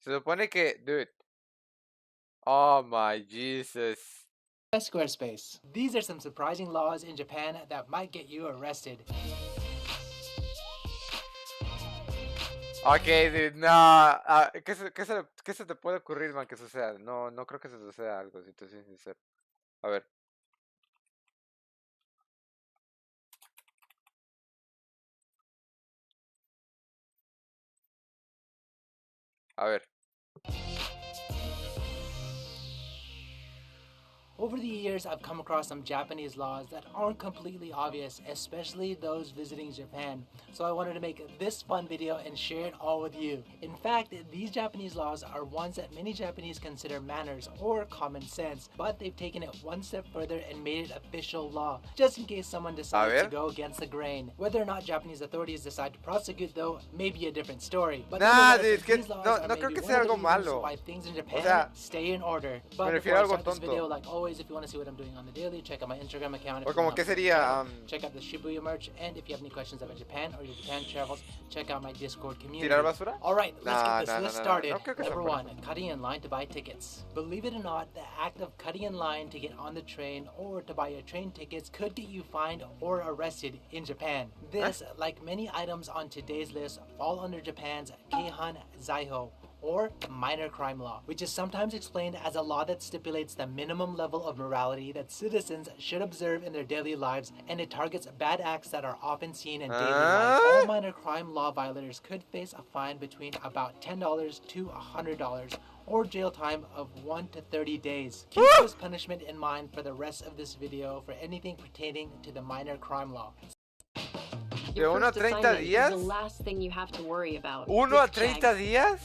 Se supone que, dude. Oh my Jesus. Squarespace. These are some surprising laws in Japan that might get you arrested. Ok, dude, no. ¿Qué se te puede ocurrir, man, que suceda? No, no creo que se suceda algo, si te soy sincero. A ver. A ver. Over the years, I've come across some Japanese laws that aren't completely obvious, especially those visiting Japan. So I wanted to make this fun video and share it all with you. In fact, these Japanese laws are ones that many Japanese consider manners or common sense, but they've taken it one step further and made it official law, just in case someone decides to go against the grain. Whether or not Japanese authorities decide to prosecute, though, may be a different story. But Nah, dude, no creo que sea algo malo. why things in Japan stay in order. But before I start this video, like always, if you want to see what I'm doing on the daily, check out my Instagram account. O como que sería, check out the Shibuya merch, and if you have any questions about Japan or your Japan travels, check out my Discord community. ¿Tirar basura? Alright, let's get this. Let's start it. No Number 1, cutting in line to buy tickets. Believe it or not, the act of cutting in line to get on the train or to buy your train tickets could get you fined or arrested in Japan. This, like many items on today's list, fall under Japan's Keihan Zaiho, or minor crime law, which is sometimes explained as a law that stipulates the minimum level of morality that citizens should observe in their daily lives, and it targets bad acts that are often seen in daily life. All minor crime law violators could face a fine between about $10 to $100, or jail time of 1 to 30 days. Keep this punishment in mind for the rest of this video for anything pertaining to the minor crime law. ¿De 1 a 30 días? The last thing you have to worry about. 1 a 30 días?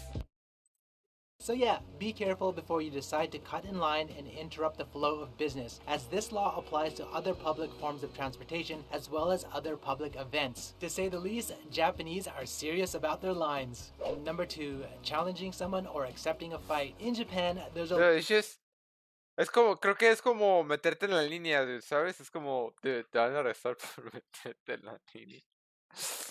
So yeah, be careful before you decide to cut in line and interrupt the flow of business, as this law applies to other public forms of transportation as well as other public events. To say the least, Japanese are serious about their lines. Number 2, challenging someone or accepting a fight. In Japan, there's a... creo que es como meterte en la línea, ¿sabes? Es como, te van a arrestar por meterte en la línea.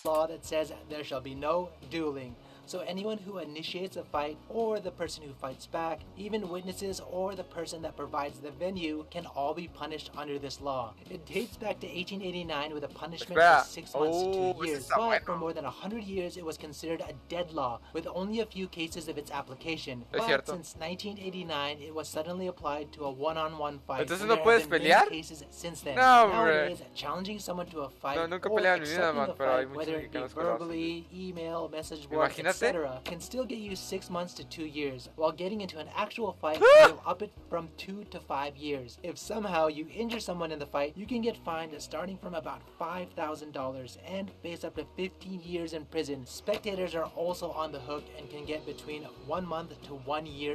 Law that says there shall be no dueling. So anyone who initiates a fight, or the person who fights back, even witnesses or the person that provides the venue, can all be punished under this law. It dates back to 1889 with a punishment of 6 months to 2 years, but for more than 100 years it was considered a dead law, with only a few cases of its application. But since 1989, it was suddenly applied to a one-on-one fight. Entonces no puedes pelear? Cases since then. No, nowadays, challenging someone to a fight, nunca or peleado en mi vida, man, accepting a pero hay fight, muchos whether it be mexicanos que lo hacen. verbally, email, message board, etc., can still get you 6 months to 2 years, while getting into an actual fight will up it from 2 to 5 years. If somehow you injure someone in the fight, you can get fined starting from about $5,000 and face up to 15 years in prison. Spectators are also on the hook and can get between 1 month to 1 year.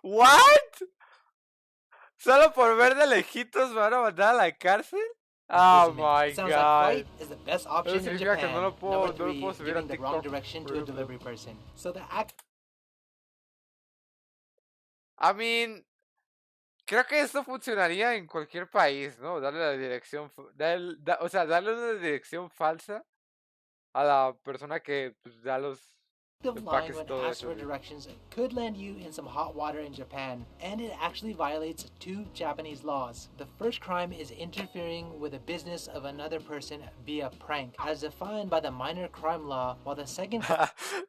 What? ¿Solo por ver de lejitos van a mandar a la cárcel? Oh my Sounds god. like fight is the best option in Japan. No lo puedo, Number 3, subir a giving the wrong TikTok. direction to a delivery person. So the act... I mean, creo que esto funcionaría en cualquier país, ¿no? Darle la dirección, o sea, darle una dirección falsa a la persona que pues, da los line when asked for directions could land you in some hot water in Japan, and it actually violates 2 Japanese laws. The first crime is interfering with the business of another person via prank, as defined by the minor crime law, while the second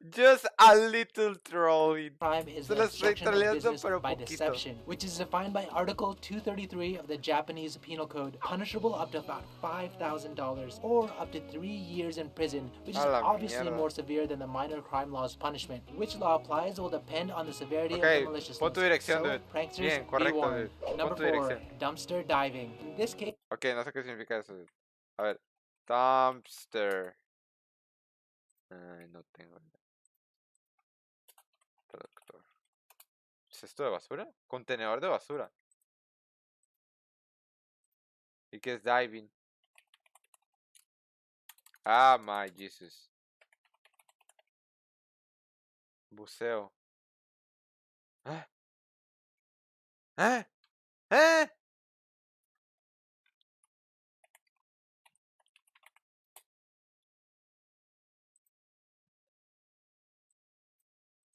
just a little trolling crime is the obstruction of business by deception, which is defined by Article 233 of the Japanese Penal Code, punishable up to about $5,000 or up to 3 years in prison, which is obviously more severe than the minor crime law's punishment. Which law applies will depend on the severity of the maliciousness. Pon tu dirección, so, pranksters, bien, correcto, be warned. Number 4, dumpster diving. In this case... Ok, no sé qué significa eso. A ver, dumpster. Ay, no tengo. Traductor. ¿Es esto de basura? Contenedor de basura. ¿Y qué es diving? Ah, my Jesus. Buceo. ¿Ah? ¿Ah? ¿Ah?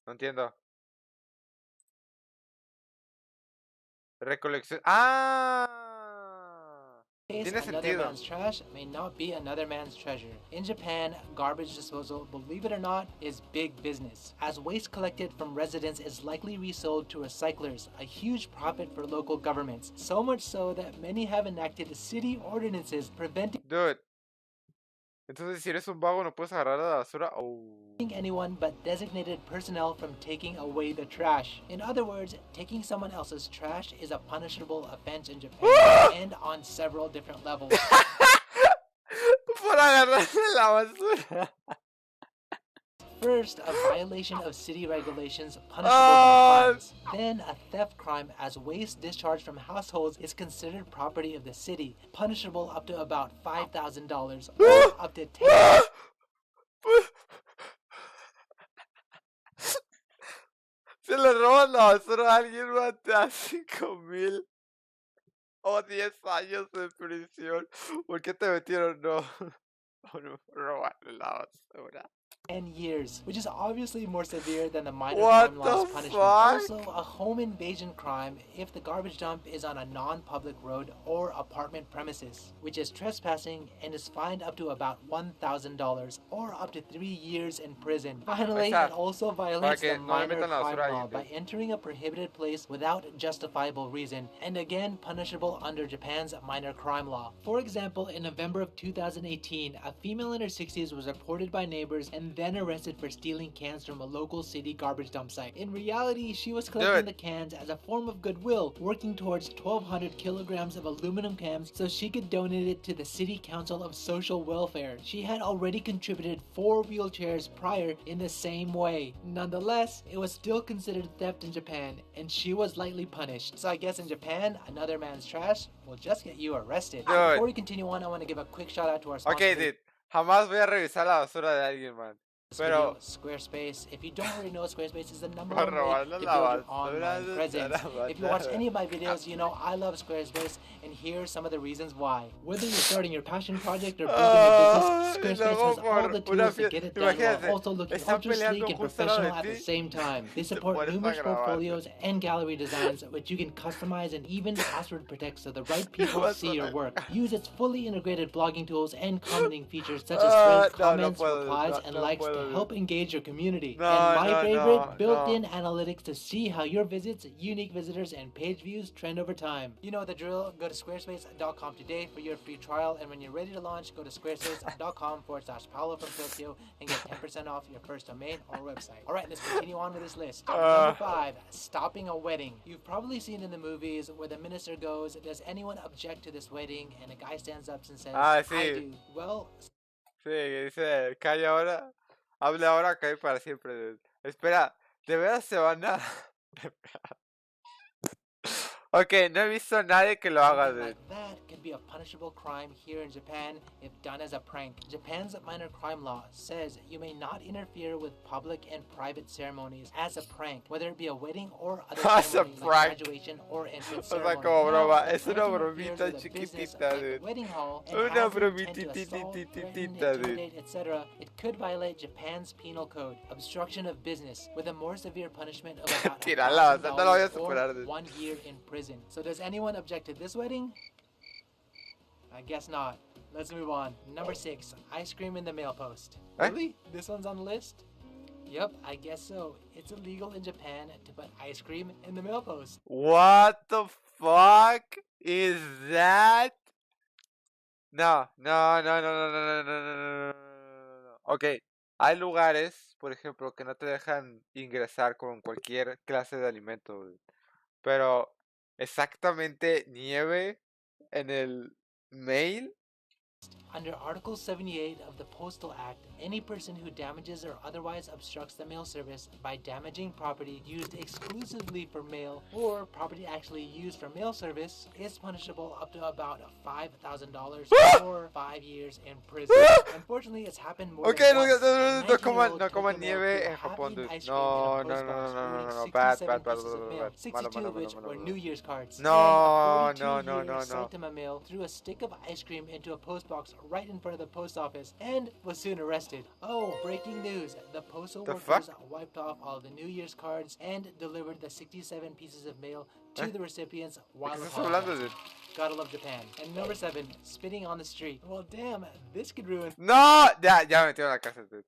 No entiendo. Recolección. ¡Ah! Tiene Another sentido. man's trash may not be another man's treasure. In Japan, garbage disposal, believe it or not, is big business, as waste collected from residents is likely resold to recyclers, a huge profit for local governments, so much so that many have enacted city ordinances preventing Dude. Entonces, si eres un vago, no puedes agarrar la basura. Oh. anyone but designated personnel from taking away the trash. In other words, taking someone else's trash is a punishable offense in Japan and on several different levels. Por agarrarle la basura. First, a violation of city regulations punishable by fines. Then, a theft crime as waste discharged from households is considered property of the city, punishable up to about $5,000 or up to 10 Se le roban la basura a alguien, man, te da 5,000 o 10 años de prisión. ¿Por qué te metieron? No. Por robarle la basura. 10 years, which is obviously more severe than the minor What crime law's the punishment. fuck? Also, a home invasion crime if the garbage dump is on a non-public road or apartment premises, which is trespassing and is fined up to about $1,000 or up to 3 years in prison. Finally, está. it also violates que the no le minor metan la crime basura ahí, law by entering a prohibited place without justifiable reason, and again punishable under Japan's minor crime law. For example, in November of 2018, a female in her 60s was reported by neighbors and then arrested for stealing cans from a local city garbage dump site. In reality, she was collecting the cans as a form of goodwill, working towards 1,200 kilograms of aluminum cans so she could donate it to the City Council of Social Welfare. She had already contributed 4 wheelchairs prior in the same way. Nonetheless, it was still considered theft in Japan, and she was lightly punished. So I guess in Japan, another man's trash will just get you arrested. Dude. Before we continue on, I want to give a quick shout out to our sponsor. Ok, dude. Jamás voy a revisar la basura de alguien, man. Pero Squarespace. If you don't already know, Squarespace is the number Por one way robarle to build la your basura online de presence. la If you watch basura. any of my videos, you know I love Squarespace, and here are some of the reasons why. Whether you're starting your passion project or building a business, y Squarespace luego has all the por una tools to get it done imagínate, while also looking están ultra sleek peleando and justo al lado professional de at the ti. same time. They Te support pones numerous a grabar. portfolios and gallery designs, which you can customize and even password protect so the right people see your work. Use its fully integrated blogging tools and commenting features such as threads, comments, replies, and likes to help engage your community. And my favorite, built-in analytics to see how your visits, unique visitors, and page views trend over time. You know the drill. Go to squarespace.com today for your free trial, and when you're ready to launch, go to squarespace.com/Paolo from Tokyo and get 10% off your first domain or website. All right, let's continue on with this list. Number 5, stopping a wedding. You've probably seen in the movies where the minister goes, "Does anyone object to this wedding?" and a guy stands up and says, Ah, "I sí. do." Well, Sí, que dice, calla ahora, hable ahora, cae para siempre. Dude. Espera, ¿de veras se van a...? Ok, no he visto a nadie que lo haga, something dude. like that could be a punishable crime here in Japan if done as a prank. Japan's minor crime law says you may not interfere with public and private ceremonies as a prank, whether it be a wedding or other As a ceremony like prank. graduation or entrance O sea, ceremony. como broma, Now, es una pranking interferes bromita with a business chiquitita, like the dude. wedding hall and Una has the intent to assault, threaten, bromitititititita, dude. intimidate, etc. It could violate Japan's penal code, obstruction of business, with a more severe punishment of about Tírala, o sea, no lo voy a $1,000 superar, or dude. 1 year in prison. So does anyone object to this wedding? I guess not. Let's move on. Number 6, ice cream in the mail post. Eh? Really? This one's on the list? Yep, I guess so. It's illegal in Japan to put ice cream in the mail post. What the fuck is that? No, no, no, no, no, no, no, no, no, no, no. Ok, hay lugares, por ejemplo, que no te dejan ingresar con cualquier clase de alimento, dude. Pero exactamente nieve en el mail. Under Article 78 of the Postal Act, any person who damages or otherwise obstructs the mail service by damaging property used exclusively for mail or property actually used for mail service is punishable up to about $5,000 or 5 years in prison. Unfortunately, it's happened more Ok, than no, once. no, no, A no coman, 19-year-old no took coman a mail nieve to en Japón, have dude. ice cream No, in no, a no, post box, no, no, no, including no, bad, 67 bad, bad, pieces of bad, mail, bad, 62 of which were bad. New Year's cards. No, And a no, no, 42-year no, no. Saitama mail threw a stick of ice cream into a post box box right in front of the post office and was soon arrested. Oh, breaking news. The postal The workers fuck? wiped off all the New Year's cards and delivered the 67 pieces of mail to the recipients ¿De while qué estás hablando, apologizing. dude? Gotta love Japan. And number 7, spitting on the street. Well, damn, this could ruin. No, ya me metieron a la casa, dude.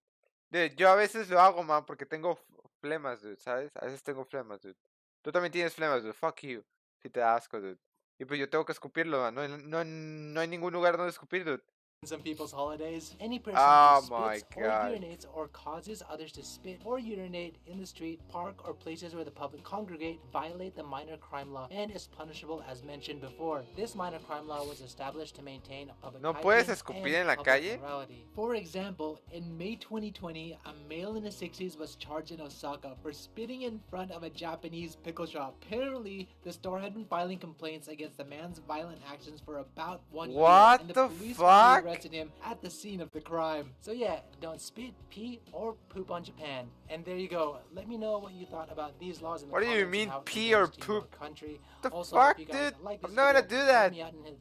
Dude, yo a veces lo hago, man, porque tengo flemas, dude, ¿sabes? A veces tengo flemas, dude. Tú también tienes flemas, dude. Fuck you. Si te da asco, dude. Y pues yo tengo que escupirlo, man. No hay ningún lugar donde escupir, dude. Some people's holidays. Any person Oh who my spits or God. urinates or causes others to spit or urinate in the street, park, or places where the public congregate violate the minor crime law and is punishable as mentioned before. This minor crime law was established to maintain public ¿No hygiene puedes escupir and en la public calle? morality. For example, in May 2020, a male in his 60s was charged in Osaka for spitting in front of a Japanese pickle shop. Apparently, the store had been filing complaints against the man's violent actions for about 1 year, What and the the police finally fuck? arrested him at the scene of the crime. So yeah, don't spit, pee, or poop on Japan. And there you go. Let me know what you thought about these laws in the What do you comments and mean how it pee or compares to your poop? country. The Also, fuck, if you guys dude? like this I'm not gonna video, do help that. me out and hit the